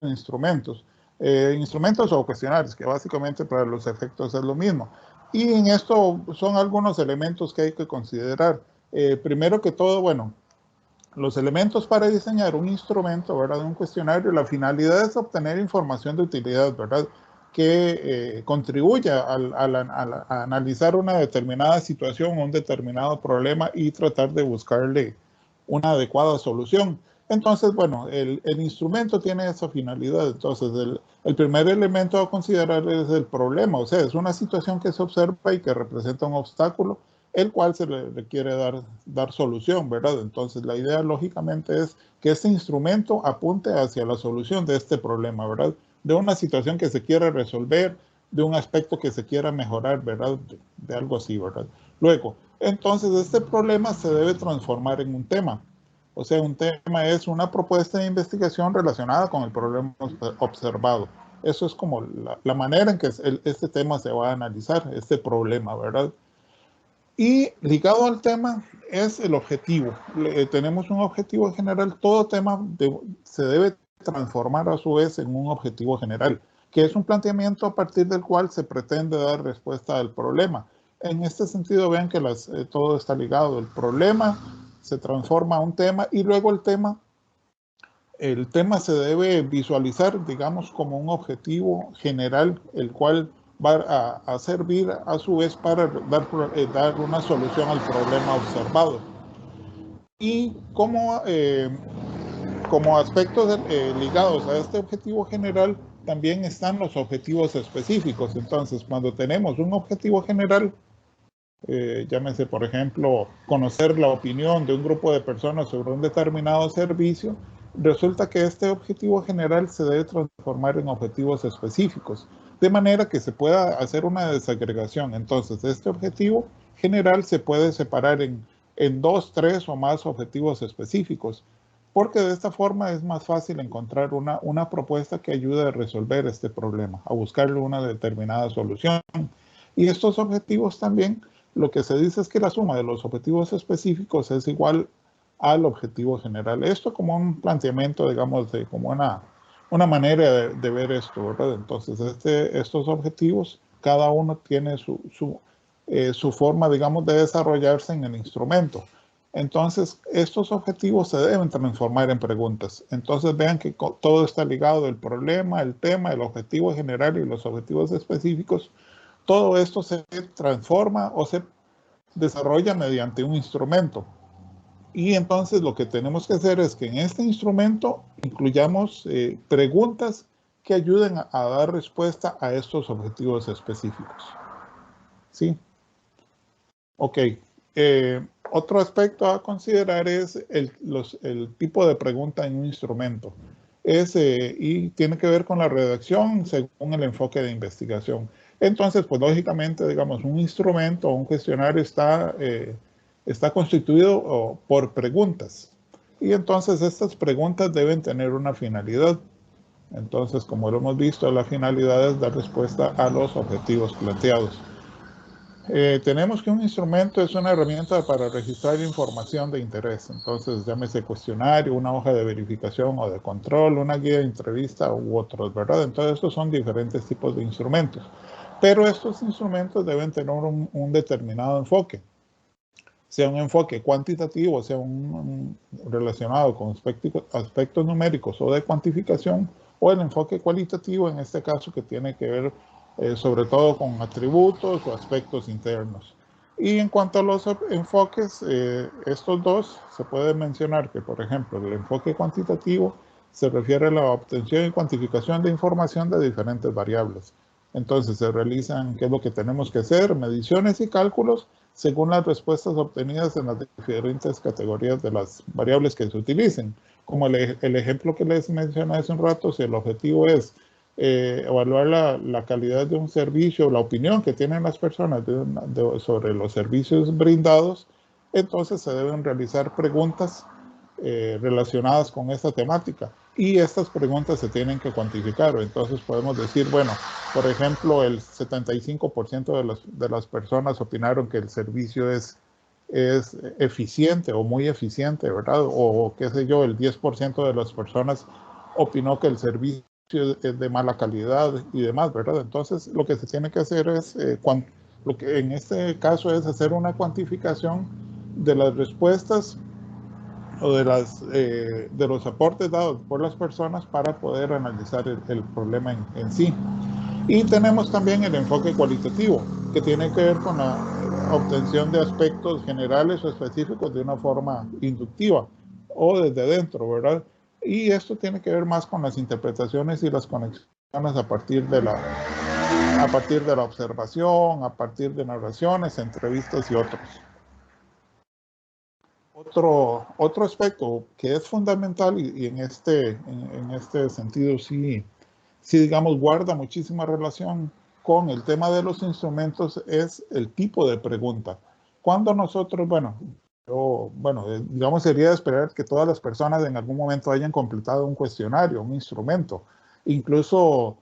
instrumentos. Instrumentos o cuestionarios, que básicamente para los efectos es lo mismo. Y en esto son algunos elementos que hay que considerar. Primero que todo, bueno, los elementos para diseñar un instrumento, ¿verdad? Un cuestionario, la finalidad es obtener información de utilidad, ¿verdad? Que contribuya a analizar una determinada situación, un determinado problema y tratar de buscarle una adecuada solución. Entonces, bueno, el instrumento tiene esa finalidad. Entonces, el primer elemento a considerar es el problema, o sea, es una situación que se observa y que representa un obstáculo, el cual se le requiere dar solución, ¿verdad? Entonces, la idea lógicamente es que este instrumento apunte hacia la solución de este problema, ¿verdad? De una situación que se quiera resolver, de un aspecto que se quiera mejorar, ¿verdad? De algo así, ¿verdad? Luego, entonces, este problema se debe transformar en un tema. O sea, un tema es una propuesta de investigación relacionada con el problema observado. Eso es como la manera en que este tema se va a analizar, este problema, ¿verdad? Y ligado al tema es el objetivo. Tenemos un objetivo general. Todo tema se debe transformar a su vez en un objetivo general, que es un planteamiento a partir del cual se pretende dar respuesta al problema. En este sentido, vean que todo está ligado. El problema se transforma a un tema y luego el tema se debe visualizar, digamos, como un objetivo general, el cual va a servir a su vez para dar una solución al problema observado. Y como aspectos ligados a este objetivo general, también están los objetivos específicos. Entonces, cuando tenemos un objetivo general, llámese, por ejemplo, conocer la opinión de un grupo de personas sobre un determinado servicio, resulta que este objetivo general se debe transformar en objetivos específicos, de manera que se pueda hacer una desagregación. Entonces, este objetivo general se puede separar en dos, tres o más objetivos específicos, porque de esta forma es más fácil encontrar una propuesta que ayude a resolver este problema, a buscarle una determinada solución. Y estos objetivos también, lo que se dice es que la suma de los objetivos específicos es igual al objetivo general. Esto como un planteamiento, digamos, como una manera de ver esto, ¿verdad? Entonces, estos objetivos, cada uno tiene su forma, digamos, de desarrollarse en el instrumento. Entonces, estos objetivos se deben transformar en preguntas. Entonces, vean que todo está ligado, el problema, el tema, el objetivo general y los objetivos específicos. Todo esto se transforma o se desarrolla mediante un instrumento. Y entonces lo que tenemos que hacer es que en este instrumento incluyamos preguntas que ayuden a dar respuesta a estos objetivos específicos. ¿Sí? Ok. Otro aspecto a considerar es el tipo de pregunta en un instrumento. Y tiene que ver con la redacción según el enfoque de investigación. Entonces, pues lógicamente, digamos, un instrumento o un cuestionario está constituido por preguntas. Y entonces estas preguntas deben tener una finalidad. Entonces, como lo hemos visto, la finalidad es dar respuesta a los objetivos planteados. Tenemos que un instrumento es una herramienta para registrar información de interés. Entonces, llámese cuestionario, una hoja de verificación o de control, una guía de entrevista u otros, ¿verdad? Entonces, estos son diferentes tipos de instrumentos. Pero estos instrumentos deben tener un determinado enfoque. Sea un enfoque cuantitativo, sea relacionado con aspectos numéricos o de cuantificación, o el enfoque cualitativo, en este caso, que tiene que ver sobre todo con atributos o aspectos internos. Y en cuanto a los enfoques, estos dos, se puede mencionar que, por ejemplo, el enfoque cuantitativo se refiere a la obtención y cuantificación de información de diferentes variables. Entonces se realizan, ¿qué es lo que tenemos que hacer? Mediciones y cálculos según las respuestas obtenidas en las diferentes categorías de las variables que se utilicen. Como el ejemplo que les mencioné hace un rato, si el objetivo es evaluar la calidad de un servicio, la opinión que tienen las personas sobre los servicios brindados, entonces se deben realizar preguntas relacionadas con esta temática. Y estas preguntas se tienen que cuantificar. Entonces podemos decir, bueno, por ejemplo, el 75% de las personas opinaron que el servicio es eficiente o muy eficiente, ¿verdad? O qué sé yo, el 10% de las personas opinó que el servicio de mala calidad y demás, ¿verdad? Entonces, lo que se tiene que hacer es, lo que en este caso es hacer una cuantificación de las respuestas o de los aportes dados por las personas para poder analizar el problema en sí. Y tenemos también el enfoque cualitativo, que tiene que ver con la obtención de aspectos generales o específicos de una forma inductiva o desde dentro, ¿verdad? Y esto tiene que ver más con las interpretaciones y las conexiones a partir de la observación, a partir de narraciones, entrevistas y otros. Otro aspecto que es fundamental y en este sentido sí, digamos, guarda muchísima relación con el tema de los instrumentos es el tipo de pregunta. Cuando nosotros, digamos, sería de esperar que todas las personas en algún momento hayan completado un cuestionario, un instrumento. Incluso,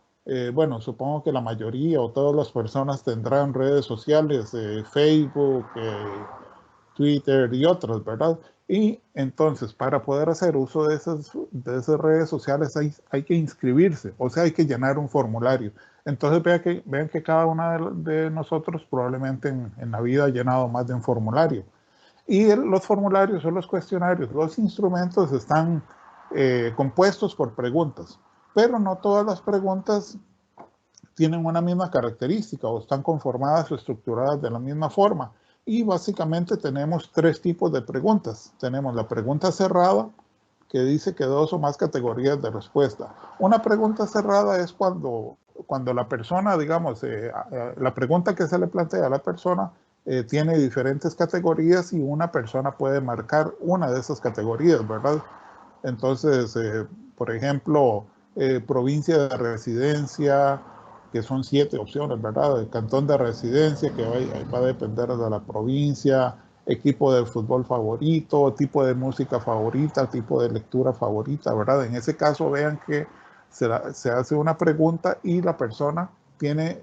supongo que la mayoría o todas las personas tendrán redes sociales, Facebook, Twitter y otras, ¿verdad? Y entonces, para poder hacer uso de esas redes sociales hay que inscribirse, o sea, hay que llenar un formulario. Entonces, vean que cada uno de nosotros probablemente en la vida ha llenado más de un formulario. Y los formularios o los cuestionarios, los instrumentos están compuestos por preguntas, pero no todas las preguntas tienen una misma característica o están conformadas o estructuradas de la misma forma. Y básicamente tenemos tres tipos de preguntas. Tenemos la pregunta cerrada, que dice que 2 o más categorías de respuesta. Una pregunta cerrada es cuando la persona, digamos, la pregunta que se le plantea a la persona tiene diferentes categorías y una persona puede marcar una de esas categorías, ¿verdad? Entonces, por ejemplo, provincia de residencia, que son 7 opciones, ¿verdad? El cantón de residencia, que va a depender de la provincia, equipo de fútbol favorito, tipo de música favorita, tipo de lectura favorita, ¿verdad? En ese caso, vean que se hace una pregunta y la persona tiene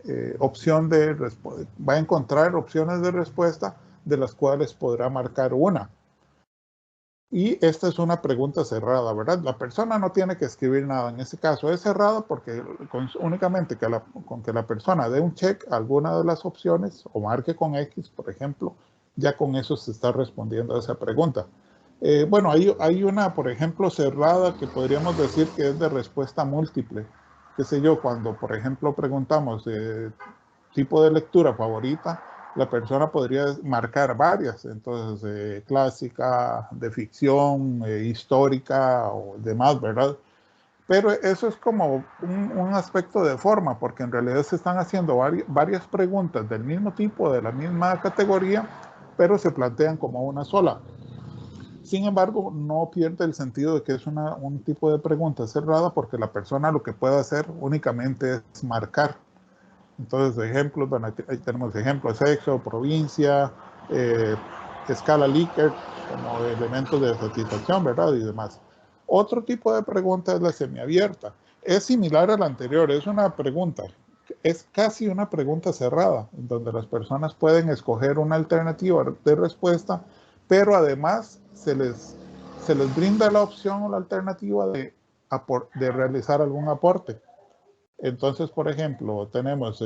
va a encontrar opciones de respuesta de las cuales podrá marcar una. Y esta es una pregunta cerrada, ¿verdad? La persona no tiene que escribir nada. En este caso es cerrada porque únicamente con que la persona dé un check a alguna de las opciones o marque con X, por ejemplo, ya con eso se está respondiendo a esa pregunta. Hay una, por ejemplo, cerrada que podríamos decir que es de respuesta múltiple. Qué sé yo, cuando, por ejemplo, preguntamos tipo de lectura favorita, la persona podría marcar varias, entonces clásica, de ficción, histórica o demás, ¿verdad? Pero eso es como un aspecto de forma, porque en realidad se están haciendo varias preguntas del mismo tipo, de la misma categoría, pero se plantean como una sola. Sin embargo, no pierde el sentido de que es un tipo de pregunta cerrada, porque la persona lo que puede hacer únicamente es marcar. Entonces, ejemplos, bueno, ahí tenemos ejemplos: sexo, provincia, escala Likert, como elementos de satisfacción, ¿verdad? Y demás. Otro tipo de pregunta es la semiabierta. Es similar a la anterior, es una pregunta, es casi una pregunta cerrada, donde las personas pueden escoger una alternativa de respuesta, pero además se les brinda la opción o la alternativa de realizar algún aporte. Entonces, por ejemplo, tenemos,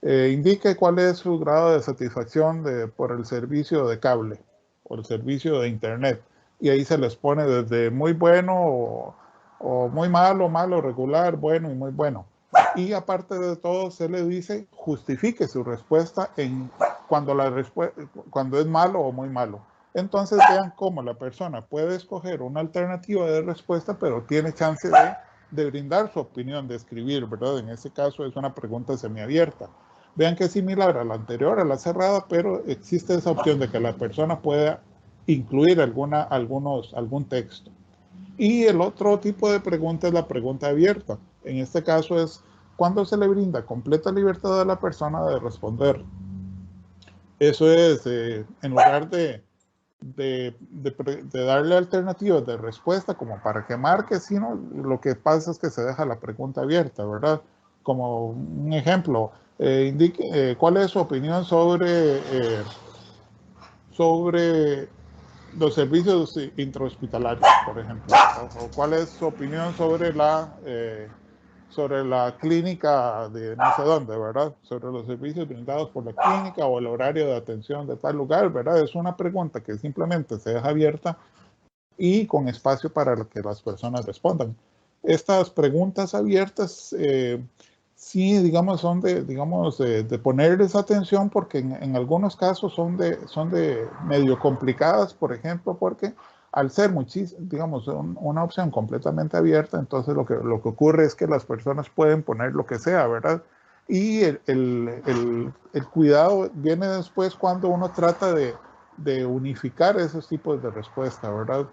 indique cuál es su grado de satisfacción por el servicio de cable o el servicio de internet. Y ahí se les pone desde muy bueno o muy malo, malo, regular, bueno y muy bueno. Y aparte de todo, se le dice justifique su respuesta cuando es malo o muy malo. Entonces vean cómo la persona puede escoger una alternativa de respuesta, pero tiene chance de brindar su opinión, de escribir, ¿verdad? En este caso es una pregunta semiabierta. Vean que es similar a la anterior, a la cerrada, pero existe esa opción de que la persona pueda incluir algún texto. Y el otro tipo de pregunta es la pregunta abierta. En este caso es cuando se le brinda completa libertad a la persona de responder. Eso es, en lugar de darle alternativas de respuesta como para que marque, sino lo que pasa es que se deja la pregunta abierta, ¿verdad? Como un ejemplo, indique cuál es su opinión sobre los servicios intrahospitalarios, por ejemplo, o cuál es su opinión sobre sobre la clínica de no sé dónde, ¿verdad? Sobre los servicios brindados por la clínica o el horario de atención de tal lugar, ¿verdad? Es una pregunta que simplemente se deja abierta y con espacio para que las personas respondan. Estas preguntas abiertas sí, digamos, son de ponerles atención porque en algunos casos son de medio complicadas, por ejemplo, porque al ser digamos, una opción completamente abierta, entonces lo que ocurre es que las personas pueden poner lo que sea, ¿verdad? Y el cuidado viene después cuando uno trata de unificar esos tipos de respuesta, ¿verdad?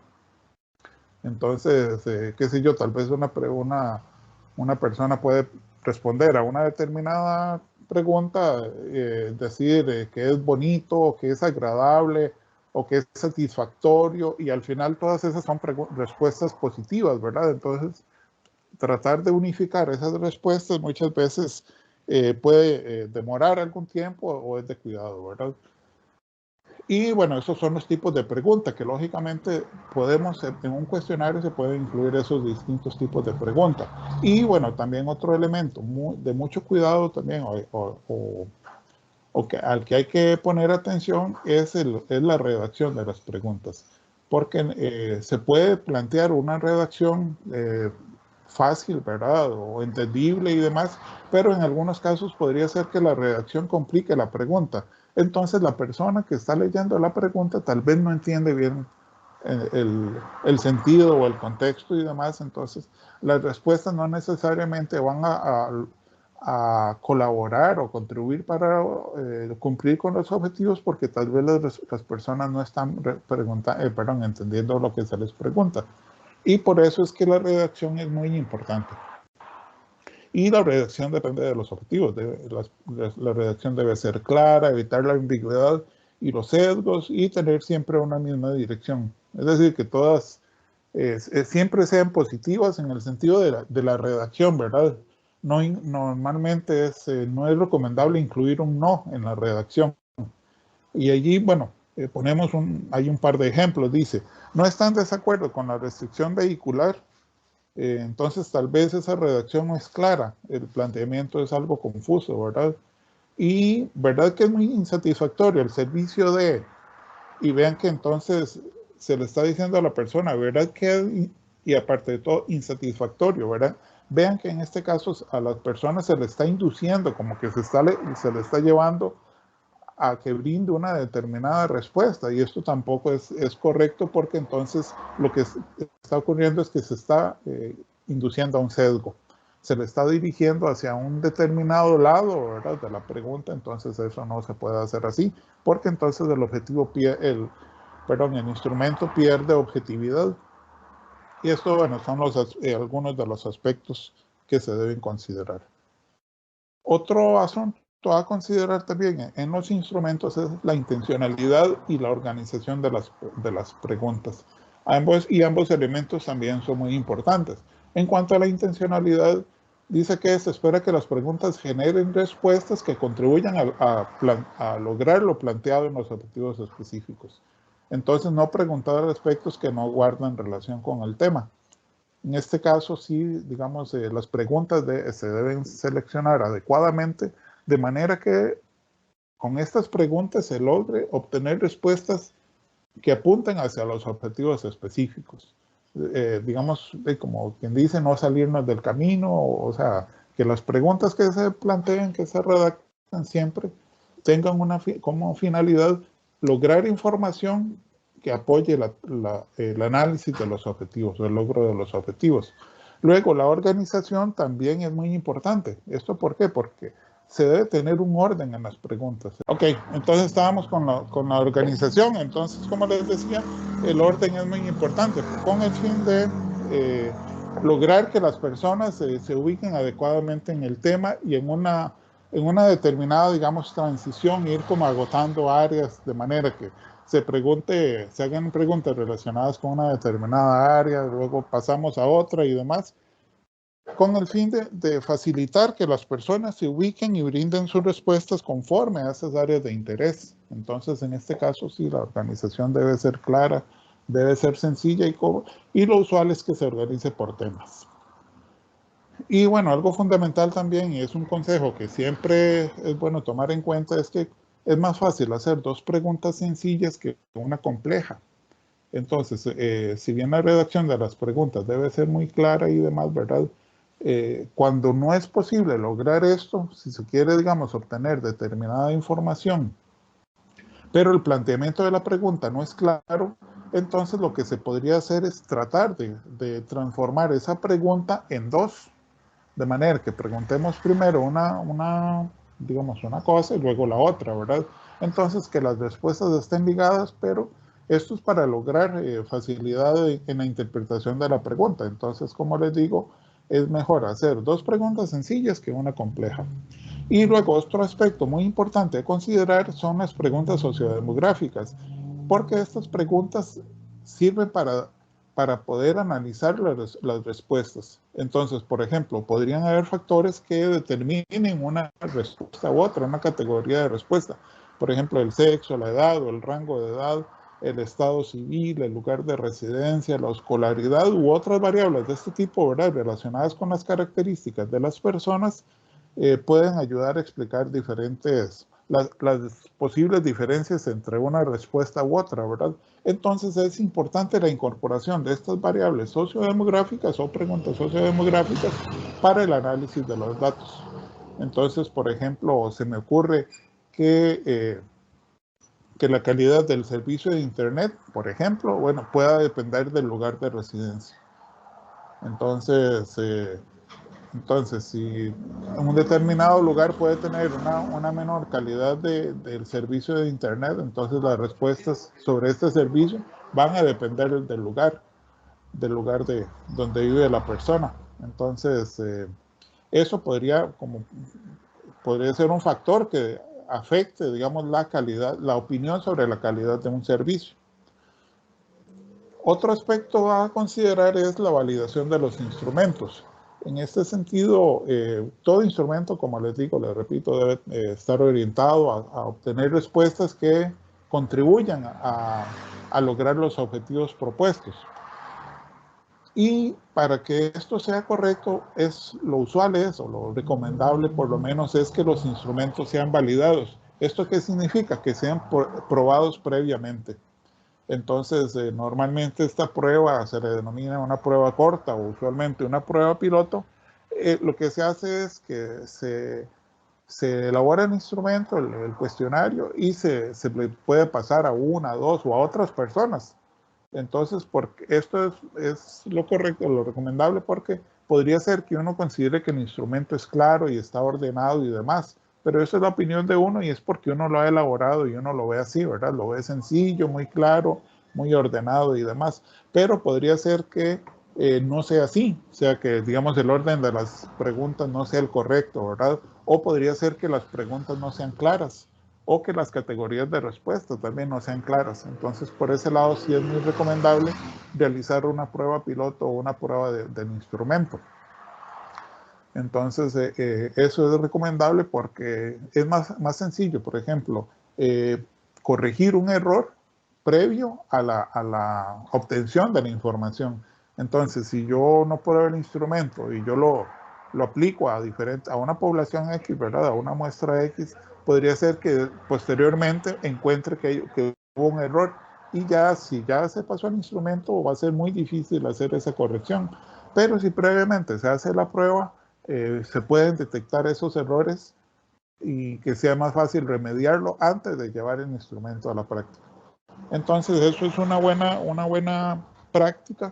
Entonces, qué sé yo, tal vez una persona puede responder a una determinada pregunta, decir que es bonito, que es agradable o que es satisfactorio, y al final todas esas son respuestas positivas, ¿verdad? Entonces, tratar de unificar esas respuestas muchas veces puede demorar algún tiempo o es de cuidado, ¿verdad? Y bueno, esos son los tipos de preguntas que lógicamente podemos, en un cuestionario se pueden incluir esos distintos tipos de preguntas. Y bueno, también otro elemento de mucho cuidado también, al que hay que poner atención es la redacción de las preguntas. Porque se puede plantear una redacción fácil, ¿verdad? O entendible y demás, pero en algunos casos podría ser que la redacción complique la pregunta. Entonces la persona que está leyendo la pregunta tal vez no entiende bien el sentido o el contexto y demás, entonces las respuestas no necesariamente van a colaborar o contribuir para cumplir con los objetivos porque tal vez las personas no están entendiendo lo que se les pregunta. Y por eso es que la redacción es muy importante. Y la redacción depende de los objetivos. La redacción debe ser clara, evitar la ambigüedad y los sesgos y tener siempre una misma dirección. Es decir, que todas siempre sean positivas en el sentido de la redacción, ¿verdad? Normalmente no es recomendable incluir un no en la redacción. Y allí, bueno, hay un par de ejemplos. Dice, no están de desacuerdo con la restricción vehicular. Entonces, tal vez esa redacción no es clara, el planteamiento es algo confuso, ¿verdad? Y verdad que es muy insatisfactorio el servicio y vean que entonces se le está diciendo a la persona, ¿verdad? Y aparte de todo, insatisfactorio, ¿verdad? Vean que en este caso a las personas se le está induciendo, como que se le está llevando a que brinde una determinada respuesta, y esto tampoco es correcto porque entonces lo que está ocurriendo es que se está induciendo a un sesgo, se le está dirigiendo hacia un determinado lado, ¿verdad?, de la pregunta, entonces eso no se puede hacer así, porque entonces el instrumento pierde objetividad, y esto, bueno, son algunos de los aspectos que se deben considerar. Otro asunto a considerar también en los instrumentos es la intencionalidad y la organización de las preguntas. Ambos elementos también son muy importantes. En cuanto a la intencionalidad, dice que se espera que las preguntas generen respuestas que contribuyan a lograr lo planteado en los objetivos específicos. Entonces, no preguntar aspectos que no guardan relación con el tema. En este caso, sí, digamos, las preguntas se deben seleccionar adecuadamente, de manera que con estas preguntas se logre obtener respuestas que apunten hacia los objetivos específicos. Digamos, como quien dice, no salirnos del camino, o sea, que las preguntas que se planteen, que se redactan siempre, tengan como finalidad lograr información que apoye el análisis de los objetivos, el logro de los objetivos. Luego, la organización también es muy importante. ¿Esto por qué? Porque se debe tener un orden en las preguntas. Ok, entonces estábamos con la organización. Entonces, como les decía, el orden es muy importante con el fin de lograr que las personas se ubiquen adecuadamente en el tema y en una determinada, digamos, transición, ir como agotando áreas de manera que se hagan preguntas relacionadas con una determinada área, luego pasamos a otra y demás, con el fin de facilitar que las personas se ubiquen y brinden sus respuestas conforme a esas áreas de interés. Entonces, en este caso, sí, la organización debe ser clara, debe ser sencilla y lo usual es que se organice por temas. Y bueno, algo fundamental también, y es un consejo que siempre es bueno tomar en cuenta, es que es más fácil hacer dos preguntas sencillas que una compleja. Entonces, si bien la redacción de las preguntas debe ser muy clara y demás, ¿verdad? Cuando no es posible lograr esto, si se quiere, digamos, obtener determinada información, pero el planteamiento de la pregunta no es claro, entonces lo que se podría hacer es tratar de transformar esa pregunta en dos, de manera que preguntemos primero digamos, una cosa y luego la otra, ¿verdad? Entonces, que las respuestas estén ligadas, pero esto es para lograr facilidad en la interpretación de la pregunta. Entonces, como les digo, es mejor hacer dos preguntas sencillas que una compleja. Y luego, otro aspecto muy importante a considerar son las preguntas sociodemográficas, porque estas preguntas sirven para poder analizar las respuestas. Entonces, por ejemplo, podrían haber factores que determinen una respuesta u otra, una categoría de respuesta. Por ejemplo, el sexo, la edad o el rango de edad, el estado civil, el lugar de residencia, la escolaridad u otras variables de este tipo, ¿verdad? Relacionadas con las características de las personas, pueden ayudar a explicar las posibles diferencias entre una respuesta u otra, ¿verdad? Entonces es importante la incorporación de estas variables sociodemográficas o preguntas sociodemográficas para el análisis de los datos. Entonces, por ejemplo, se me ocurre que la calidad del servicio de Internet, por ejemplo, bueno, pueda depender del lugar de residencia. Entonces, si en un determinado lugar puede tener una menor calidad del servicio de Internet, entonces las respuestas sobre este servicio van a depender del lugar de donde vive la persona. Entonces, eso podría ser un factor que afecte, digamos, la calidad, la opinión sobre la calidad de un servicio. Otro aspecto a considerar es la validación de los instrumentos. En este sentido, todo instrumento, como les digo, les repito, debe estar orientado a obtener respuestas que contribuyan a lograr los objetivos propuestos. Y para que esto sea correcto, lo usual es, o lo recomendable por lo menos, es que los instrumentos sean validados. ¿Esto qué significa? Que sean probados previamente. Entonces, normalmente esta prueba se le denomina una prueba corta o usualmente una prueba piloto. Lo que se hace es que se elabora el instrumento, el cuestionario, y se le puede pasar a una, dos o a otras personas. Entonces, porque esto es lo correcto, lo recomendable, porque podría ser que uno considere que el instrumento es claro y está ordenado y demás, pero esa es la opinión de uno y es porque uno lo ha elaborado y uno lo ve así, ¿verdad? Lo ve sencillo, muy claro, muy ordenado y demás, pero podría ser que no sea así, o sea que, digamos, el orden de las preguntas no sea el correcto, ¿verdad? O podría ser que las preguntas no sean claras o que las categorías de respuesta también no sean claras. Entonces, por ese lado sí es muy recomendable realizar una prueba piloto o una prueba del instrumento. Entonces, eso es recomendable porque es más sencillo, por ejemplo, corregir un error previo a la obtención de la información. Entonces, si yo no pruebo el instrumento y yo lo aplico a una población X, ¿verdad? A una muestra X, podría ser que posteriormente encuentre que hubo un error y si ya se pasó al instrumento, va a ser muy difícil hacer esa corrección. Pero si previamente se hace la prueba, se pueden detectar esos errores y que sea más fácil remediarlo antes de llevar el instrumento a la práctica. Entonces, eso es una buena práctica,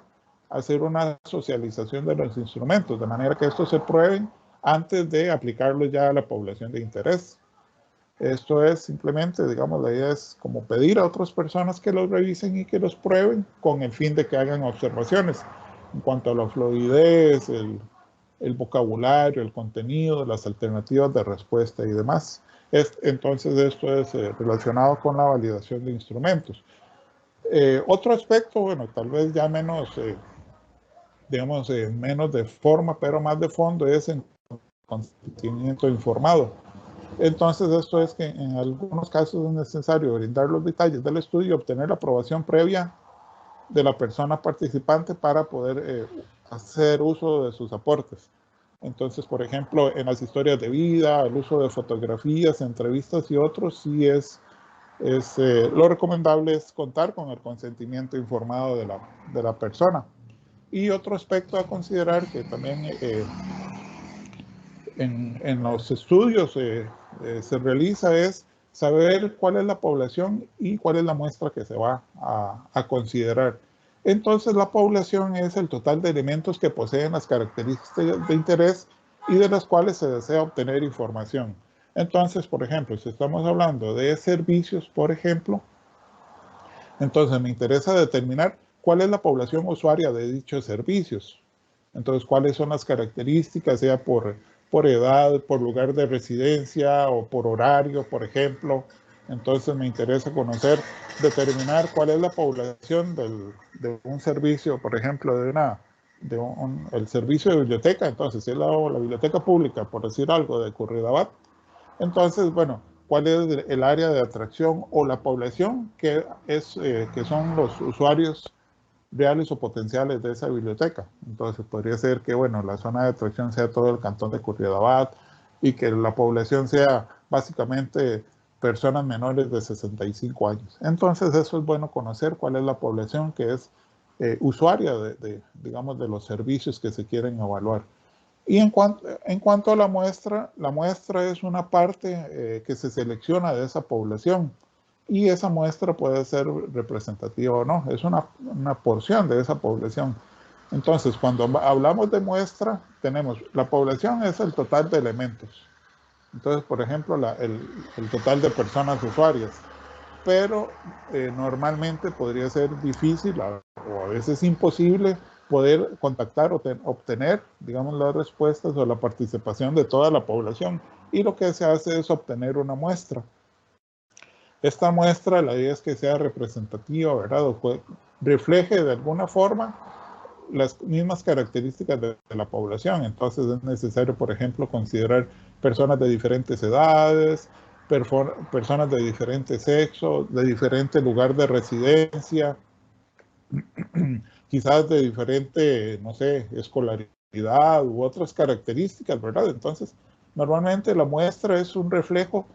hacer una socialización de los instrumentos, de manera que estos se prueben antes de aplicarlos ya a la población de interés. Esto es simplemente, digamos, la idea es como pedir a otras personas que los revisen y que los prueben con el fin de que hagan observaciones en cuanto a la fluidez, el vocabulario, el contenido, las alternativas de respuesta y demás. Entonces, esto es relacionado con la validación de instrumentos. Otro aspecto, bueno, tal vez ya menos, digamos, menos de forma, pero más de fondo, es el consentimiento informado. Entonces, esto es que en algunos casos es necesario brindar los detalles del estudio y obtener la aprobación previa de la persona participante para poder hacer uso de sus aportes. Entonces, por ejemplo, en las historias de vida, el uso de fotografías, entrevistas y otros, sí lo recomendable es contar con el consentimiento informado de la persona. Y otro aspecto a considerar que también en los estudios se realiza es saber cuál es la población y cuál es la muestra que se va a considerar. Entonces, la población es el total de elementos que poseen las características de interés y de las cuales se desea obtener información. Entonces, por ejemplo, si estamos hablando de servicios, por ejemplo, entonces me interesa determinar cuál es la población usuaria de dichos servicios. Entonces, cuáles son las características, sea por edad, por lugar de residencia o por horario, por ejemplo. Entonces, me interesa conocer, determinar cuál es la población de un servicio, por ejemplo, el servicio de biblioteca. Entonces, si es la biblioteca pública, por decir algo, de Curridabat, entonces, bueno, ¿cuál es el área de atracción o la población que son los usuarios reales o potenciales de esa biblioteca? Entonces, podría ser que, bueno, la zona de atracción sea todo el cantón de Curridabat y que la población sea básicamente personas menores de 65 años. Entonces, eso es bueno conocer cuál es la población que es usuaria digamos, de los servicios que se quieren evaluar. Y en cuanto a la muestra es una parte que se selecciona de esa población y esa muestra puede ser representativa o no, es una porción de esa población. Entonces, cuando hablamos de muestra, tenemos la población es el total de elementos. Entonces, por ejemplo, el total de personas usuarias. Pero normalmente podría ser difícil o a veces imposible poder contactar o obtener, digamos, las respuestas o la participación de toda la población. Y lo que se hace es obtener una muestra. Esta muestra, la idea es que sea representativa, ¿verdad? O refleje de alguna forma las mismas características de la población. Entonces es necesario, por ejemplo, considerar personas de diferentes edades, personas de diferente sexo, de diferente lugar de residencia, quizás de diferente, no sé, escolaridad u otras características, ¿verdad? Entonces, normalmente la muestra es un reflejo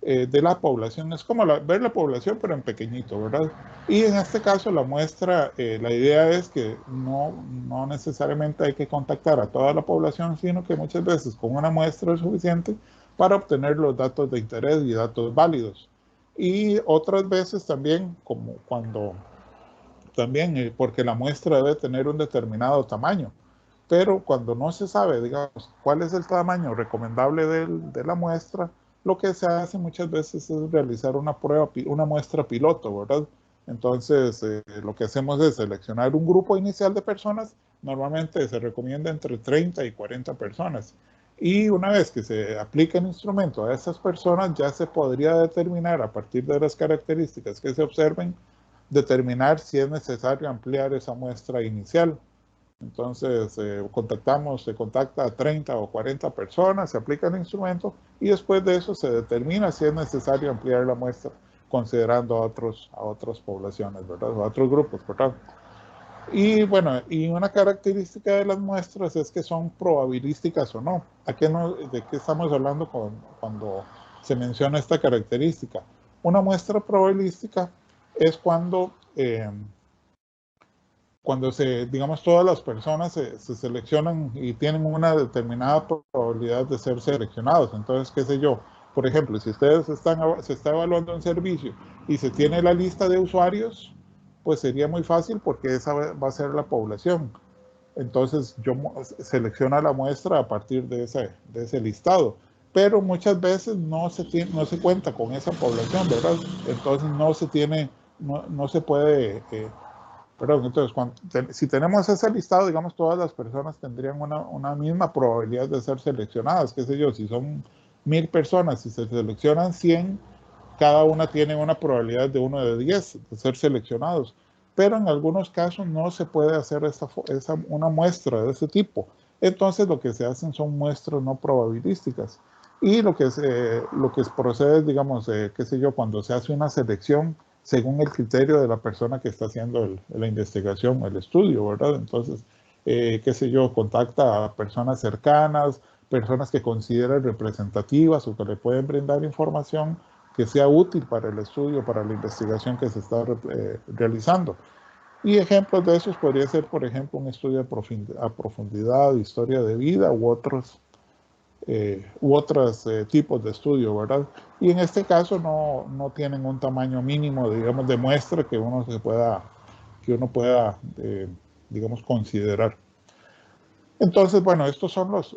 de la población, es como ver la población pero en pequeñito, ¿verdad? Y en este caso la muestra, la idea es que no necesariamente hay que contactar a toda la población, sino que muchas veces con una muestra es suficiente para obtener los datos de interés y datos válidos. Y otras veces también, como cuando también porque la muestra debe tener un determinado tamaño. Pero cuando no se sabe, digamos, cuál es el tamaño recomendable de la muestra, lo que se hace muchas veces es realizar una prueba, una muestra piloto, ¿verdad? Entonces, lo que hacemos es seleccionar un grupo inicial de personas, normalmente se recomienda entre 30 y 40 personas. Y una vez que se aplica el instrumento a esas personas, ya se podría determinar a partir de las características que se observen, determinar si es necesario ampliar esa muestra inicial. Entonces, se contacta a 30 o 40 personas, se aplica el instrumento y después de eso se determina si es necesario ampliar la muestra considerando a otras poblaciones, ¿verdad? O a otros grupos, ¿verdad? Y bueno, y una característica de las muestras es que son probabilísticas o no. ¿De qué estamos hablando cuando se menciona esta característica? Una muestra probabilística es cuando digamos, todas las personas se seleccionan y tienen una determinada probabilidad de ser seleccionados. Entonces, qué sé yo, por ejemplo, si se está evaluando un servicio y se tiene la lista de usuarios, pues sería muy fácil porque esa va a ser la población. Entonces, yo selecciono la muestra a partir de ese listado. Pero muchas veces no se cuenta con esa población, ¿verdad? Entonces, no se puede perdón, entonces, si tenemos ese listado, digamos, todas las personas tendrían una misma probabilidad de ser seleccionadas. Qué sé yo, si son 1000 personas y se seleccionan 100, cada una tiene una probabilidad de 1 de 10 de ser seleccionados. Pero en algunos casos no se puede hacer una muestra de ese tipo. Entonces, lo que se hacen son muestras no probabilísticas. Y lo que procede, digamos, qué sé yo, cuando se hace una selección según el criterio de la persona que está haciendo la investigación o el estudio, ¿verdad? Entonces, qué sé yo, contacta a personas cercanas, personas que considera representativas o que le pueden brindar información que sea útil para el estudio, para la investigación que se está realizando. Y ejemplos de esos podría ser, por ejemplo, un estudio a profundidad, historia de vida u otros tipos de estudio, ¿verdad? Y en este caso no tienen un tamaño mínimo, digamos, de muestra que uno pueda, digamos, considerar. Entonces, bueno, estos son los